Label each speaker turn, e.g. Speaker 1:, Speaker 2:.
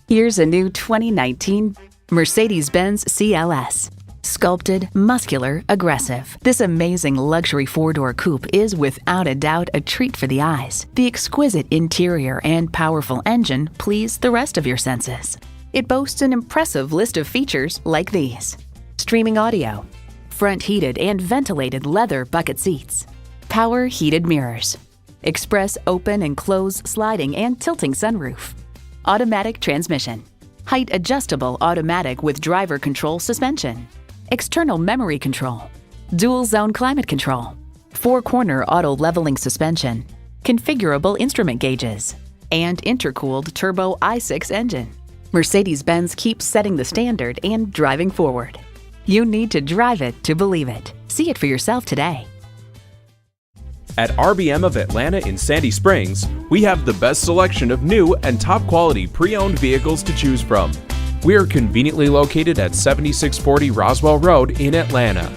Speaker 1: Here's a new 2019 Mercedes-Benz CLS. Sculpted, muscular, aggressive. This amazing luxury four-door coupe is without a doubt a treat for the eyes. The exquisite interior and powerful engine please the rest of your senses. It boasts an impressive list of features like these: streaming audio, front heated and ventilated leather bucket seats, power heated mirrors, express open and close sliding and tilting sunroof, automatic transmission, height adjustable automatic with driver control suspension, external memory control, dual zone climate control, four-corner auto leveling suspension, configurable instrument gauges, and intercooled turbo i6 engine. Mercedes-Benz keeps setting the standard and driving forward. You need to drive it to believe it. See it for yourself today.
Speaker 2: At RBM of Atlanta in Sandy Springs, we have the best selection of new and top-quality pre-owned vehicles to choose from. We are conveniently located at 7640 Roswell Road in Atlanta.